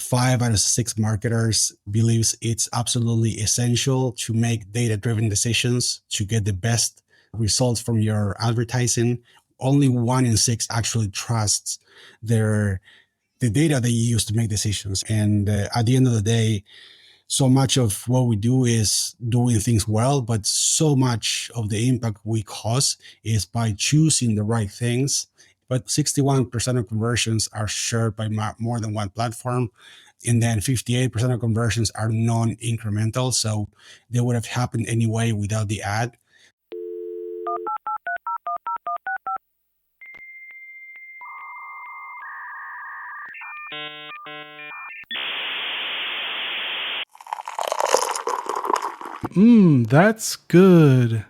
5 out of 6 marketers believes it's absolutely essential to make data-driven decisions to get the best results from your advertising. Only 1 in 6 actually trusts the data that you use to make decisions. And at the end of the day, so much of what we do is doing things well, but so much of the impact we cause is by choosing the right things. But 61% of conversions are shared by more than one platform. And then 58% of conversions are non-incremental. So they would have happened anyway without the ad. That's good.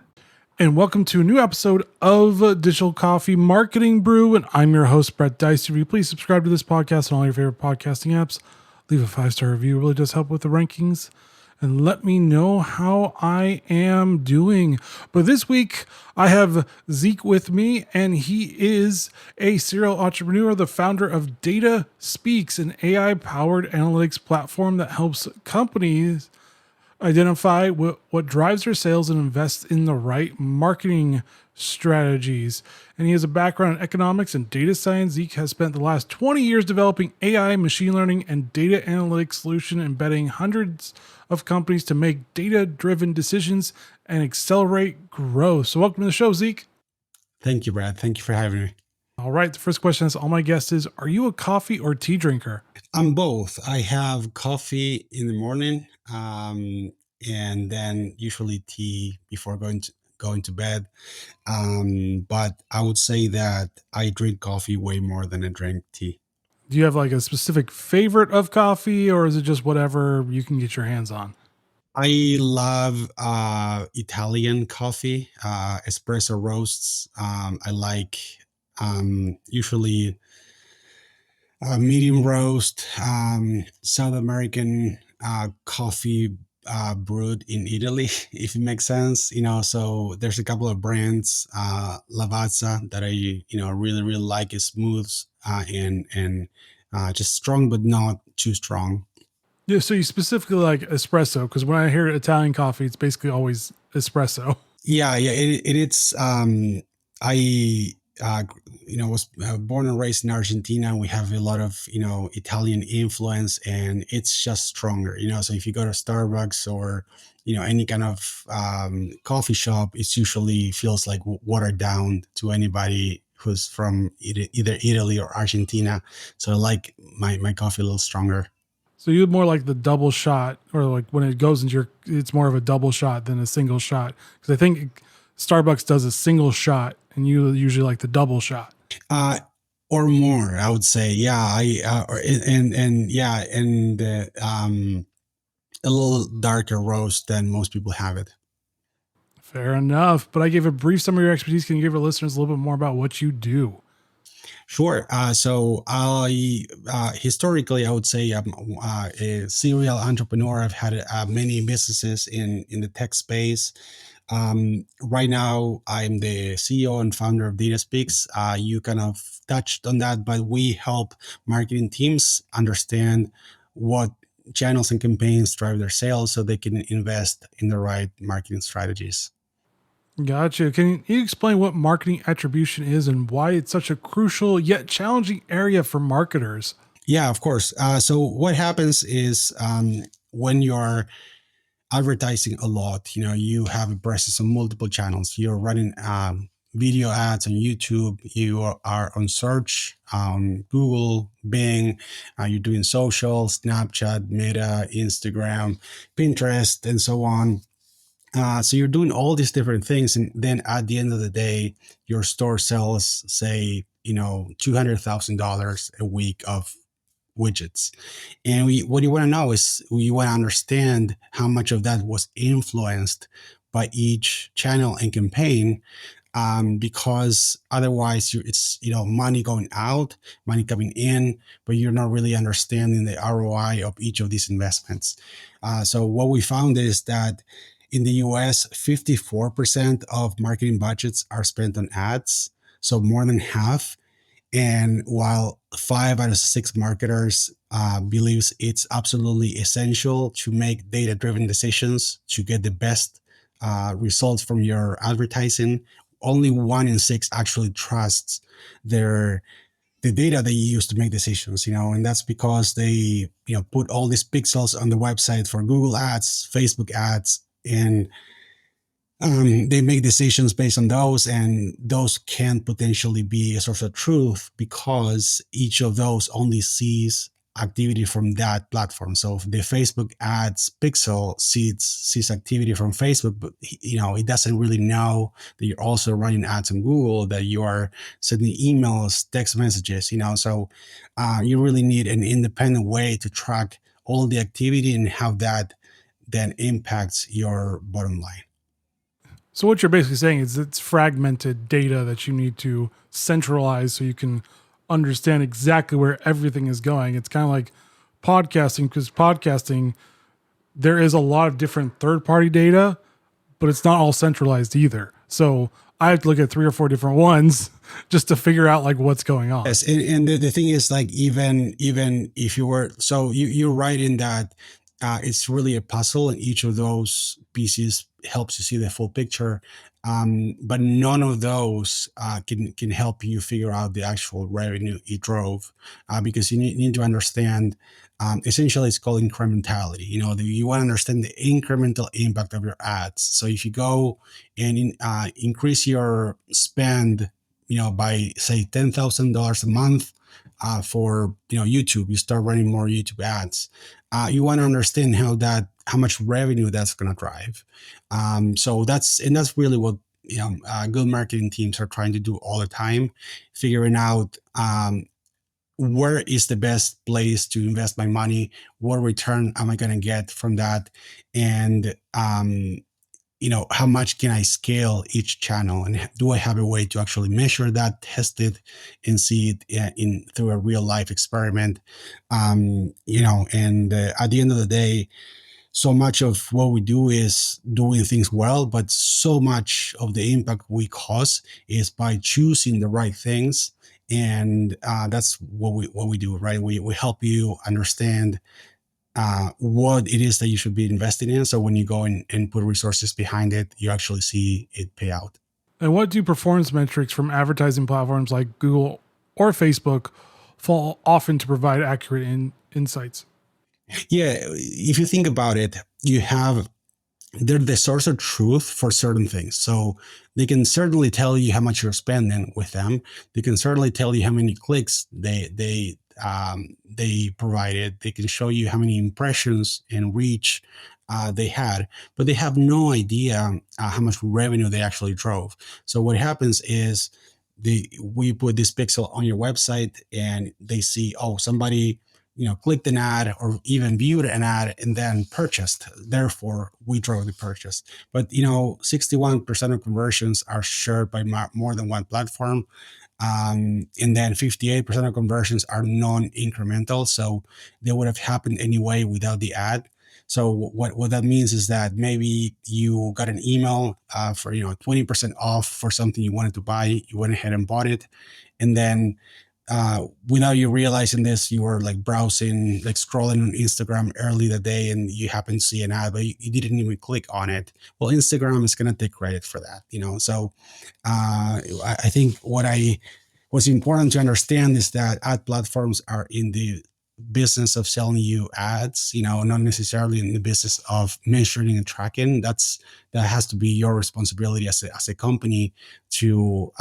And welcome to a new episode of Digital Coffee Marketing Brew. And I'm your host, Brett Deister. If you please subscribe to this podcast on all your favorite podcasting apps, leave a 5-star review. It really does help with the rankings. And let me know how I am doing. But this week, I have Zeke with me, and he is a serial entrepreneur, the founder of Data Speaks, an AI-powered analytics platform that helps companies identify what drives their sales and invest in the right marketing strategies. And he has a background in economics and data science. Zeke has spent the last 20 years developing AI, machine learning, and data analytics solution, embedding hundreds of companies to make data-driven decisions and accelerate growth. So welcome to the show, Zeke. Thank you, Brad. Thank you for having me. All right. The first question is all my guests is, are you a coffee or tea drinker? I'm both. I have coffee in the morning, and then usually tea before going to bed. But I would say that I drink coffee way more than I drink tea. Do you have like a specific favorite of coffee, or is it just whatever you can get your hands on? I love Italian coffee, espresso roasts. I like usually medium roast, South American coffee brewed in Italy, if it makes sense. So there's a couple of brands, Lavazza, that I really like. It's smooth and just strong, but not too strong. Yeah, so you specifically like espresso, because when I hear Italian coffee, it's basically always espresso. Yeah, it's. I was born and raised in Argentina. We have a lot of Italian influence, and it's just stronger. So if you go to Starbucks or any kind of coffee shop, it's usually feels like watered down to anybody who's from either Italy or Argentina. So I like my coffee a little stronger. So you're more like the double shot, or like when it goes into it's more of a double shot than a single shot. Because I think Starbucks does a single shot, and you usually like the double shot. Or more, I would say. Yeah, a little darker roast than most people have it. Fair enough. But I gave a brief summary of your expertise. Can you give our listeners a little bit more about what you do? Sure. So I historically, I would say I'm a serial entrepreneur. I've had many businesses in the tech space. Right now, I'm the CEO and founder of Data Speaks. You kind of touched on that, but we help marketing teams understand what channels and campaigns drive their sales so they can invest in the right marketing strategies. Gotcha. Can you explain what marketing attribution is and why it's such a crucial yet challenging area for marketers? Yeah, of course. So what happens is when you're advertising a lot, you have a presence on multiple channels. You're running video ads on YouTube. You are on search on Google, Bing. You're doing social, Snapchat, Meta, Instagram, Pinterest, and so on. So you're doing all these different things, and then at the end of the day, your store sells, say, $200,000 a week of widgets. And what you want to know is you want to understand how much of that was influenced by each channel and campaign, because otherwise it's money going out, money coming in, but you're not really understanding the ROI of each of these investments. So what we found is that in the US, 54% of marketing budgets are spent on ads, so more than half. And while 5 out of 6 marketers believes it's absolutely essential to make data-driven decisions to get the best results from your advertising, only 1 in 6 actually trusts their the data they use to make decisions, and that's because they, put all these pixels on the website for Google ads, Facebook ads, and they make decisions based on those, and those can potentially be a source of truth because each of those only sees activity from that platform. So if the Facebook ads pixel sees activity from Facebook, but it doesn't really know that you're also running ads on Google, that you are sending emails, text messages. So you really need an independent way to track all the activity and how that then impacts your bottom line. So what you're basically saying is it's fragmented data that you need to centralize so you can understand exactly where everything is going. It's kind of like podcasting, because podcasting, there is a lot of different third-party data, but it's not all centralized either. So I have to look at 3 or 4 different ones just to figure out like what's going on. Yes, and the thing is, like, even if you were, so you're right in that it's really a puzzle, and each of those pieces helps you see the full picture. But none of those can help you figure out the actual revenue it drove, because you need to understand. Essentially, it's called incrementality. You want to understand the incremental impact of your ads. So if you go and increase your spend, by say $10,000 a month for YouTube, you start running more YouTube ads. You want to understand how much revenue that's going to drive. So that's really what good marketing teams are trying to do all the time, figuring out where is the best place to invest my money, what return am I going to get from that, and how much can I scale each channel, and do I have a way to actually measure that, test it, and see it through a real life experiment. And at the end of the day, so much of what we do is doing things well, but so much of the impact we cause is by choosing the right things. And that's what we do, right? We help you understand what it is that you should be investing in. So when you go and put resources behind it, you actually see it pay out. And what do performance metrics from advertising platforms like Google or Facebook fall often to provide accurate insights? Yeah, if you think about it, they're the source of truth for certain things. So they can certainly tell you how much you're spending with them. They can certainly tell you how many clicks they provided. They can show you how many impressions and reach they had, but they have no idea how much revenue they actually drove. So what happens is we put this pixel on your website, and they see, oh, somebody clicked an ad or even viewed an ad and then purchased. Therefore, we drove the purchase. But 61% of conversions are shared by more than one platform. And then 58% of conversions are non-incremental. So they would have happened anyway without the ad. So what that means is that maybe you got an email for 20% off for something you wanted to buy. You went ahead and bought it, and then without you realizing this, you were like browsing, like scrolling on Instagram early that day, and you happen to see an ad, but you didn't even click on it. Well, Instagram is going to take credit for that, So I think what's important to understand is that ad platforms are in the business of selling you ads, not necessarily in the business of measuring and tracking. That has to be your responsibility as a company to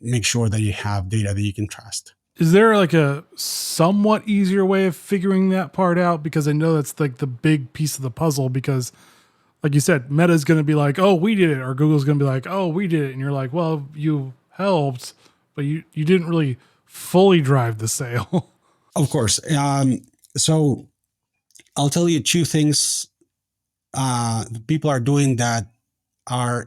make sure that you have data that you can trust. Is there like a somewhat easier way of figuring that part out? Because I know that's like the big piece of the puzzle, because like you said, Meta's going to be like, oh, we did it. Or Google's going to be like, oh, we did it. And you're like, well, you helped, but you didn't really fully drive the sale. Of course. So I'll tell you 2 things people are doing that are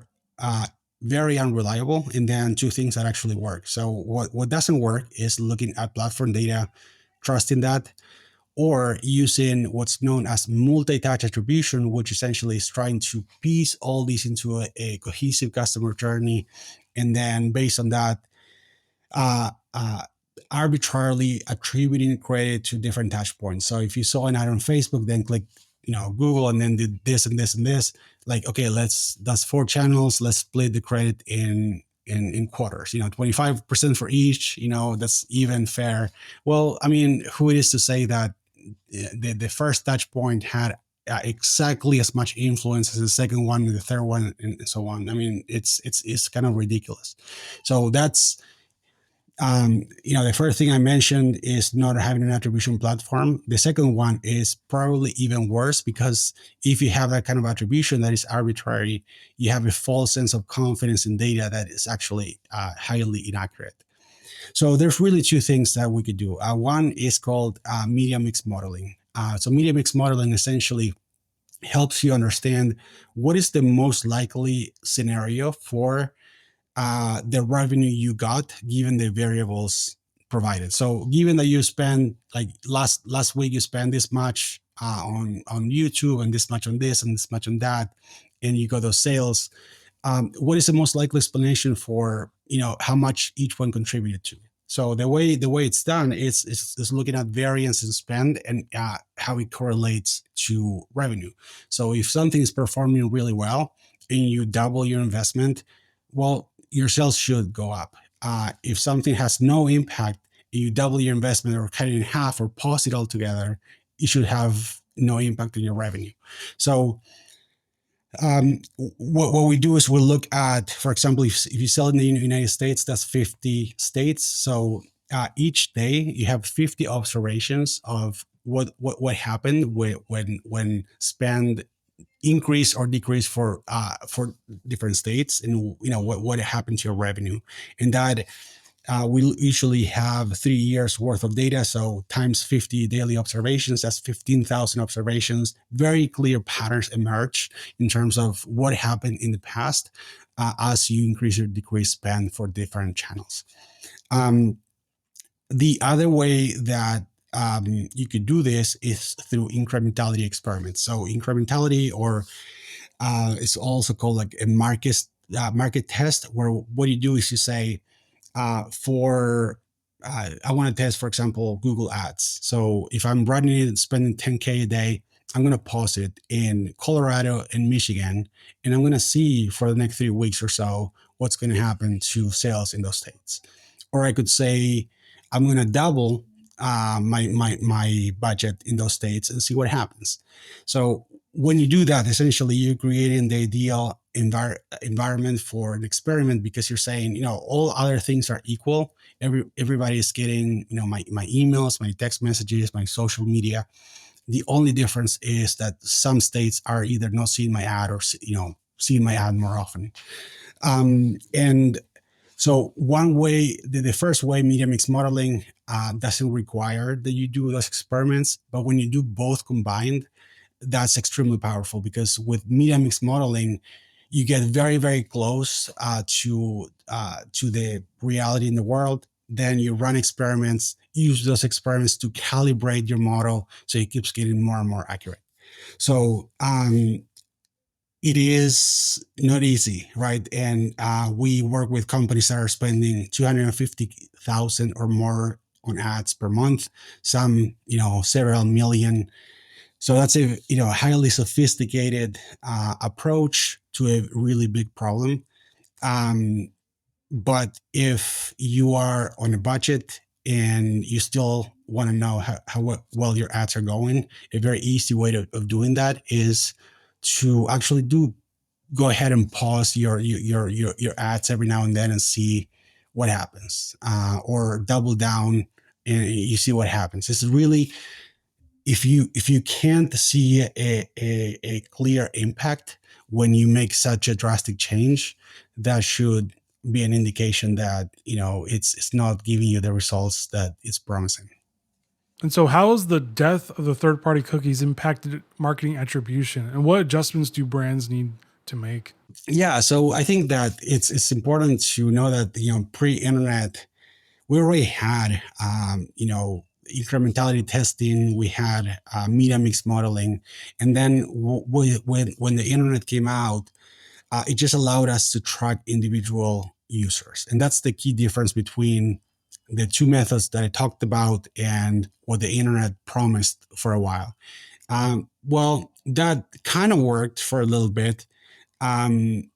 very unreliable, and then 2 things that actually work. So what doesn't work is looking at platform data, trusting that, or using what's known as multi-touch attribution, which essentially is trying to piece all these into a cohesive customer journey, and then based on that, uh, uh, arbitrarily attributing credit to different touch points. So if you saw an ad on Facebook, then click, Google, and then did this and this and this. Like, okay, that's 4 channels. Let's split the credit in quarters. 25% for each. That's even fair. Well, I mean, who it is to say that the first touch point had exactly as much influence as the second one, the third one, and so on. I mean, it's kind of ridiculous. So that's the first thing I mentioned is not having an attribution platform. The second one is probably even worse, because if you have that kind of attribution that is arbitrary, you have a false sense of confidence in data that is actually highly inaccurate. So there's really two things that we could do. One is called media mix modeling. So media mix modeling essentially helps you understand what is the most likely scenario for the revenue you got given the variables provided. So given that you spend, like last week you spent this much on YouTube, and this much on this and this much on that, and you got those sales, what is the most likely explanation for how much each one contributed to? So the way it's done is looking at variance in spend and how it correlates to revenue. So if something is performing really well and you double your investment, well, your sales should go up. If something has no impact, you double your investment or cut it in half or pause it altogether, it should have no impact on your revenue. So what we do is we look at, for example, if you sell in the United States, that's 50 states. So each day you have 50 observations of what happened when spend increase or decrease for different states, and what happened to your revenue, and that we usually have 3 years worth of data. So times 50 daily observations, that's 15,000 observations. Very clear patterns emerge in terms of what happened in the past as you increase or decrease spend for different channels. The other way that you could do this is through incrementality experiments. So incrementality, or it's also called like a market test, where what you do is you say, I want to test, for example, Google Ads. So if I'm running it and spending 10K a day, I'm going to pause it in Colorado and Michigan, and I'm going to see for the next 3 weeks or so what's going to happen to sales in those states. Or I could say I'm going to double my budget in those states and see what happens. So when you do that, essentially you're creating the ideal environment for an experiment, because you're saying, all other things are equal. Everybody is getting, my emails, my text messages, my social media. The only difference is that some states are either not seeing my ad or, seeing my ad more often. And so one way, the first way, media mix modeling doesn't require that you do those experiments, but when you do both combined, that's extremely powerful, because with media mix modeling, you get very, very close to the reality in the world. Then you run experiments, use those experiments to calibrate your model so it keeps getting more and more accurate. So it is not easy, right? And we work with companies that are spending 250,000 or more on ads per month, some, several million. So that's a highly sophisticated approach to a really big problem. But if you are on a budget and you still want to know how well your ads are going, a very easy way of doing that is to actually go ahead and pause your ads every now and then and see what happens, or double down and you see what happens. This is really, if you can't see a clear impact when you make such a drastic change, that should be an indication that it's not giving you the results that it's promising. And so, how has the death of the third-party cookies impacted marketing attribution, and what adjustments do brands need to make? Yeah, so I think that it's important to know that pre-internet, we already had incrementality testing, we had media mix modeling, and then when the internet came out, it just allowed us to track individual users, and that's the key difference between the two methods that I talked about and what the internet promised for a while. Well, that kind of worked for a little bit. Um,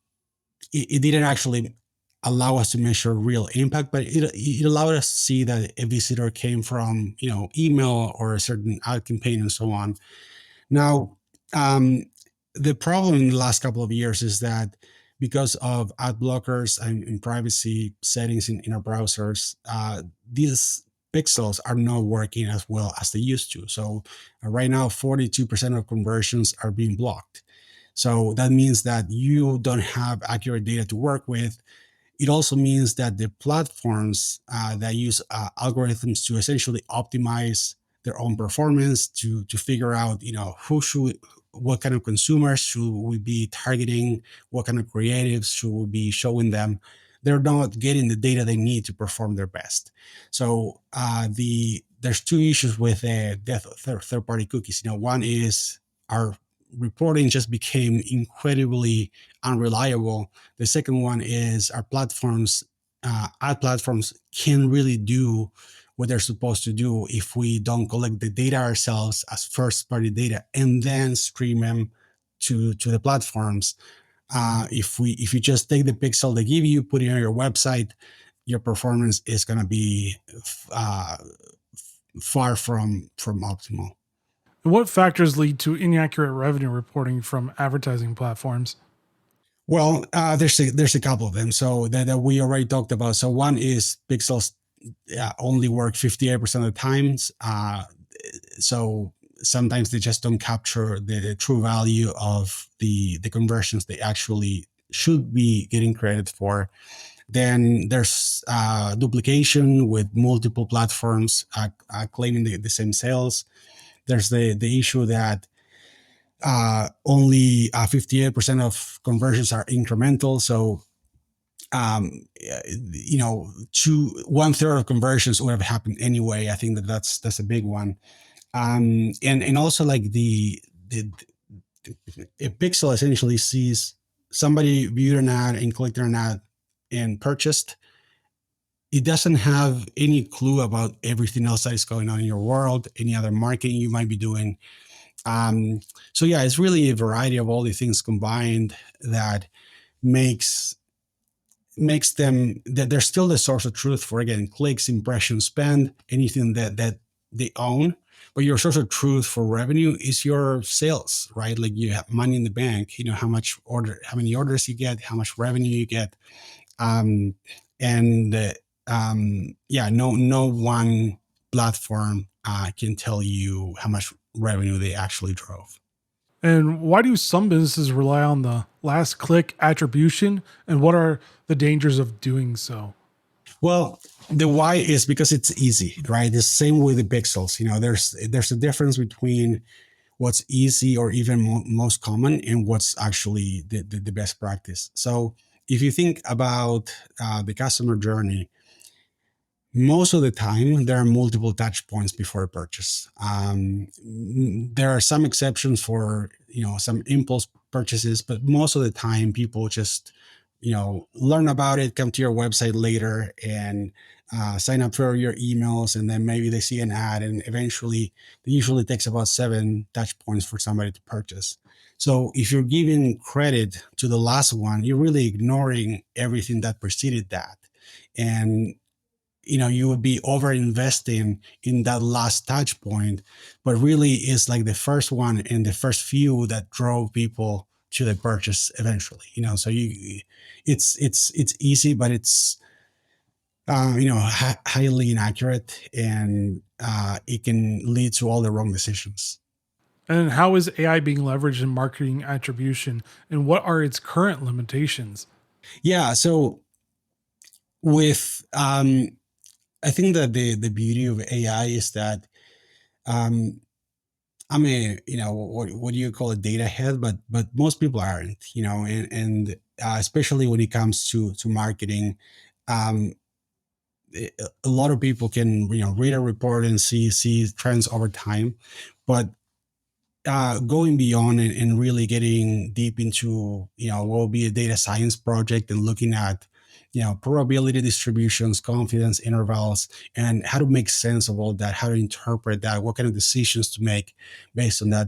it didn't actually allow us to measure real impact, but it allowed us to see that a visitor came from, email or a certain ad campaign and so on. Now, um, the problem in the last couple of years is that because of ad blockers and privacy settings in our browsers, these pixels are not working as well as they used to. So right now, 42% of conversions are being blocked. So that means that you don't have accurate data to work with. It also means that the platforms that use algorithms to essentially optimize their own performance to figure out, what kind of consumers should we be targeting, what kind of creatives should we be showing them. They're not getting the data they need to perform their best. So there's two issues with death of third party cookies. One is our reporting just became incredibly unreliable. The second one is our platforms, ad platforms can really do what they're supposed to do if we don't collect the data ourselves as first party data and then stream them to the platforms. If you just take the pixel they give you, put it on your website, your performance is going to be uh, far from optimal. And what factors lead to inaccurate revenue reporting from advertising platforms? Well, there's a couple of them. So that we already talked about. So one is pixels only work 58% of the times. So sometimes they just don't capture the true value of the conversions they actually should be getting credit for. Then there's duplication with multiple platforms claiming the same sales. There's the issue that only 58% of conversions are incremental. So, one third of conversions would have happened anyway. I think that's a big one. And also like the a pixel essentially sees somebody viewed an ad and clicked on an ad and purchased. It doesn't have any clue about everything else that is going on in your world, any other marketing you might be doing. Um, so yeah, it's really a variety of all the things combined that makes makes them that they're still the source of truth for, again, clicks, impressions, spend, anything that they own. But your source of truth for revenue is your sales, right? Like you have money in the bank, how many orders you get, how much revenue you get. Um, and Yeah, no one platform can tell you how much revenue they actually drove. And why do some businesses rely on the last click attribution? And what are the dangers of doing so? Well, the why is because it's easy, right? The same with the pixels. There's a difference between what's easy or even most common and what's actually the best practice. So if you think about the customer journey, most of the time there are multiple touch points before a purchase. There are some exceptions for some impulse purchases, but most of the time people just learn about it, come to your website later, and sign up for your emails, and then maybe they see an ad, and eventually it usually takes about 7 touch points for somebody to purchase. So if you're giving credit to the last one, you're really ignoring everything that preceded that. And you would be over investing in that last touch point, but really it's like the first one and the first few that drove people to the purchase eventually. So it's easy, but it's highly inaccurate, and it can lead to all the wrong decisions. And how is AI being leveraged in marketing attribution? And what are its current limitations? Yeah, so with I think that the beauty of AI is that um I'm a, what do you call a data head, but most people aren't, and especially when it comes to marketing. um a lot of people can read a report and see trends over time, but going beyond and really getting deep into what will be a data science project and looking at probability distributions, confidence intervals, and how to make sense of all that, how to interpret that, what kind of decisions to make based on that.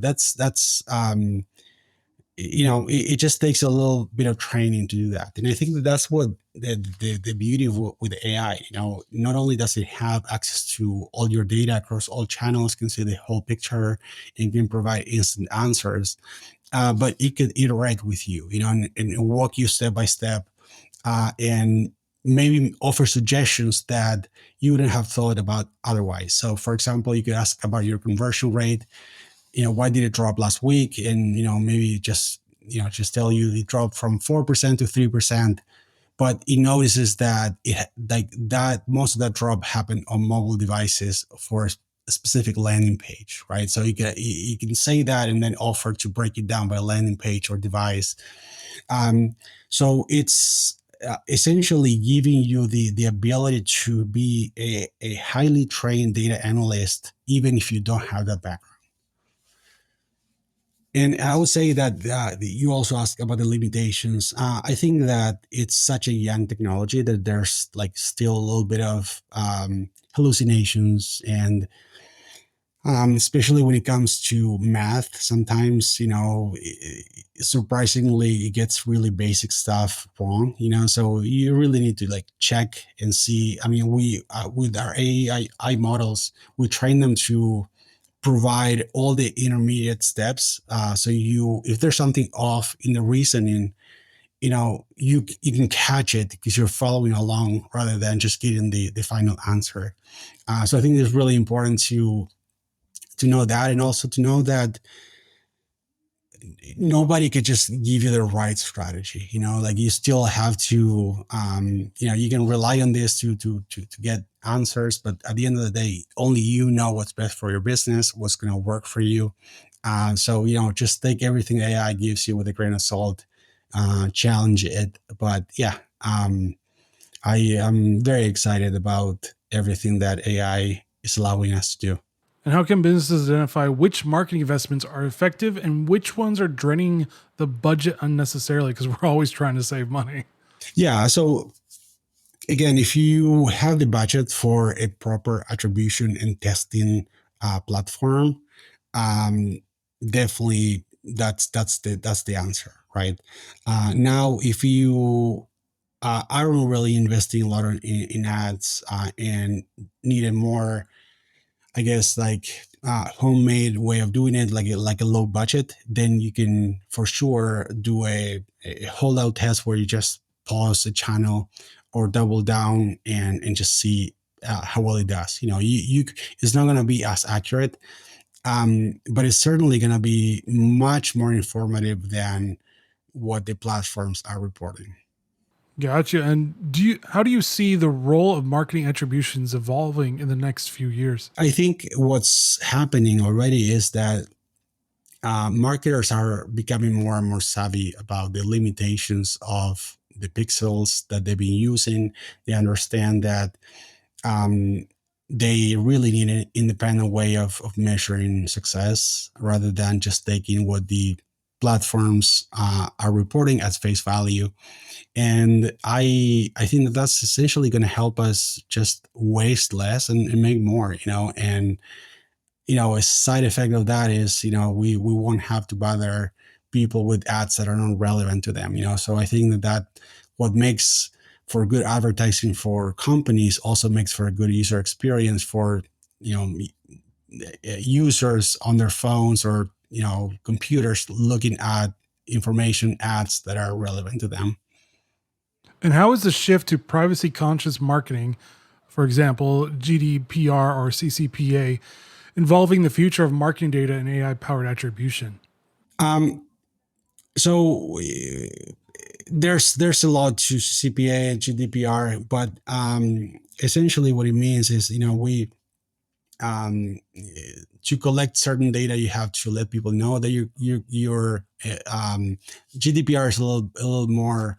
It just takes a little bit of training to do that. And I think that that's what the beauty of with AI. Not only does it have access to all your data across all channels, can see the whole picture, and can provide instant answers, but it could iterate with you, and walk you step by step, and maybe offer suggestions that you wouldn't have thought about otherwise. So, for example, you could ask about your conversion rate. Why did it drop last week? And maybe just tell you it dropped from 4% to 3%. But it notices that most of that drop happened on mobile devices for a specific landing page, right? So you can say that and then offer to break it down by landing page or device. So it's essentially giving you the ability to be a highly trained data analyst, even if you don't have that background. And I would say that you also asked about the limitations. I think that it's such a young technology that there's like still a little bit of hallucinations, and especially when it comes to math. Sometimes, surprisingly, it gets really basic stuff wrong. So you really need to like check and see. I mean, we with our AI models, we train them to provide all the intermediate steps. So if there's something off in the reasoning, you can catch it because you're following along rather than just getting the final answer. So I think it's really important to know that, and also to know that nobody could just give you the right strategy. Like you still have to, you can rely on this to get answers, but at the end of the day, only you know what's best for your business, what's going to work for you. So just take everything AI gives you with a grain of salt, challenge it. But yeah, I am very excited about everything that AI is allowing us to do. And how can businesses identify which marketing investments are effective and which ones are draining the budget unnecessarily? Because we're always trying to save money. Yeah. So again, if you have the budget for a proper attribution and testing platform, um, definitely that's the answer, right? Now, if you I don't really investing a lot in ads, and need a more, I guess, like homemade way of doing it, like a low budget, then you can for sure do a holdout test where you just pause the channel or double down and just see how well it does. It's not going to be as accurate, but it's certainly going to be much more informative than what the platforms are reporting. Gotcha. And how do you see the role of marketing attributions evolving in the next few years? I think what's happening already is that marketers are becoming more and more savvy about the limitations of the pixels that they've been using. They understand that um, they really need an independent way of measuring success rather than just taking what the platforms are reporting as face value. And I think that that's essentially going to help us just waste less and make more. And a side effect of that is, we won't have to bother people with ads that are not relevant to them. So I think that what makes for good advertising for companies also makes for a good user experience for users on their phones or computers looking at information ads that are relevant to them. And how is the shift to privacy conscious marketing, for example, GDPR or CCPA, involving the future of marketing data and AI powered attribution? Um, so there's a lot to CPA and GDPR, but essentially what it means is, we to collect certain data, you have to let people know that your GDPR is a little more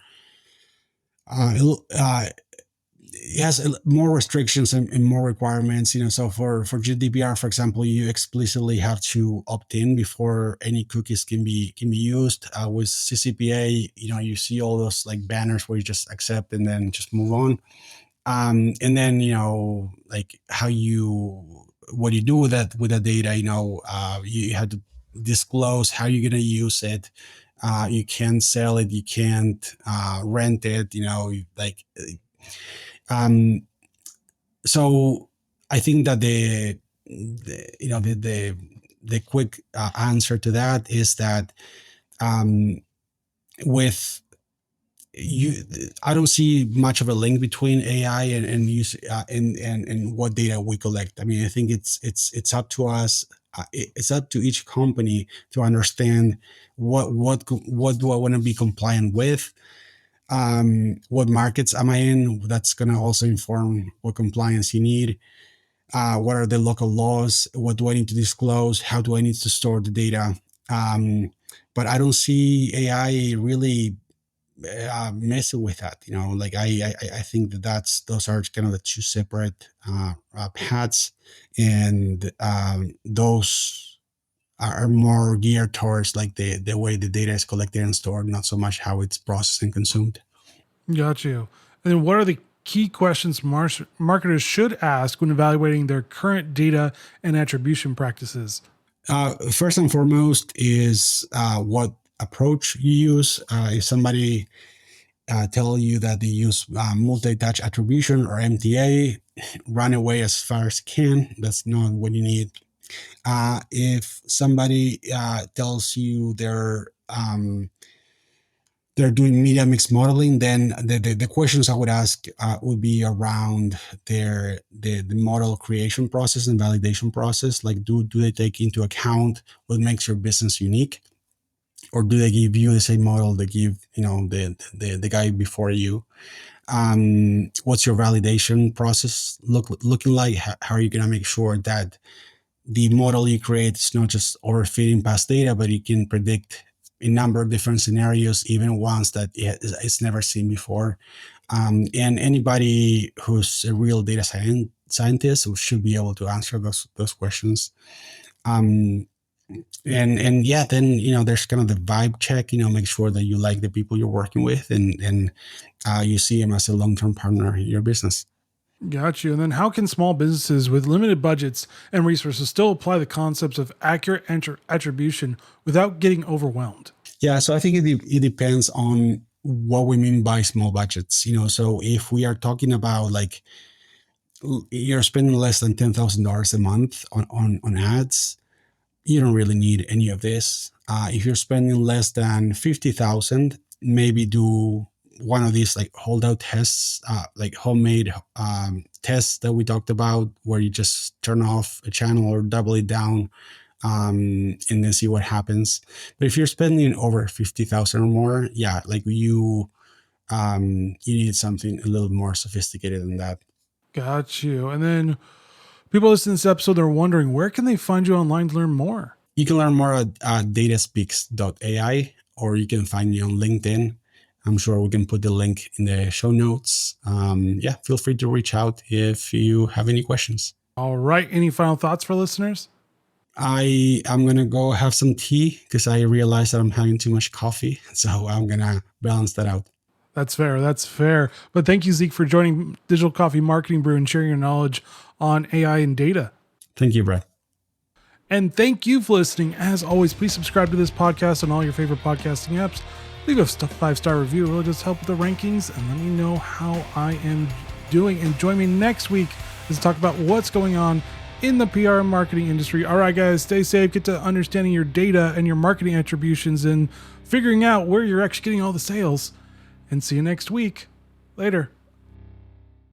it has more restrictions and more requirements. So for GDPR, for example, you explicitly have to opt in before any cookies can be used. With CCPA, you see all those like banners where you just accept and then just move on. And then like what you do with that data. You have to disclose how you're going to use it. You can't sell it, you can't rent it, like um so I think that the quick answer to that is that um with you I don't see much of a link between AI and use and what data we collect. I mean, I think it's up to us. It's up to each company to understand what do I want to be compliant with. What markets am I in? That's going to also inform what compliance you need. What are the local laws? What do I need to disclose? How do I need to store the data? But I don't see AI really messing with that. Like I think those are kind of the two separate paths, and those are more geared towards like the way the data is collected and stored, not so much how it's processed and consumed. Got you. And then what are the key questions marketers should ask when evaluating their current data and attribution practices? First and foremost is what approach you use. If somebody tell you that they use multi-touch attribution or MTA, run away as far as you can. That's not what you need. If somebody tells you they're doing media mix modeling, then the questions I would ask would be around the model creation process and validation process. Like, do they take into account what makes your business unique, or do they give you the same model they give the guy before you? What's your validation process looking like? How are you going to make sure that the model you create is not just overfitting past data, but you can predict a number of different scenarios, even ones that it's never seen before? And anybody who's a real data scientist should be able to answer those questions. And yeah, then there's kind of the vibe check. Make sure that you like the people you're working with, and you see them as a long-term partner in your business. Got you. And then how can small businesses with limited budgets and resources still apply the concepts of accurate attribution without getting overwhelmed? Yeah, so I think it depends on what we mean by small budgets. So if we are talking about like you're spending less than $10,000 a month on ads, you don't really need any of this. If you're spending less than 50,000, maybe do one of these like holdout tests, like homemade tests that we talked about, where you just turn off a channel or double it down, and then see what happens. But if you're spending over 50,000 or more, yeah, like you need something a little more sophisticated than that. Got you. And then people listening to this episode, they're wondering, where can they find you online to learn more? You can learn more at dataspeaks.ai, or you can find me on LinkedIn. I'm sure we can put the link in the show notes. Yeah, feel free to reach out if you have any questions. All right. Any final thoughts for listeners? I'm going to go have some tea because I realized that I'm having too much coffee. So I'm going to balance that out. That's fair. That's fair. But thank you, Zeke, for joining Digital Coffee Marketing Brew and sharing your knowledge on AI and data. Thank you, Brett. And thank you for listening. As always, please subscribe to this podcast on all your favorite podcasting apps. Leave a 5-star review. It really does help with the rankings, and let me know how I am doing. And join me next week as we talk about what's going on in the PR and marketing industry. All right, guys, stay safe. Get to understanding your data and your marketing attributions and figuring out where you're actually getting all the sales. And see you next week. Later.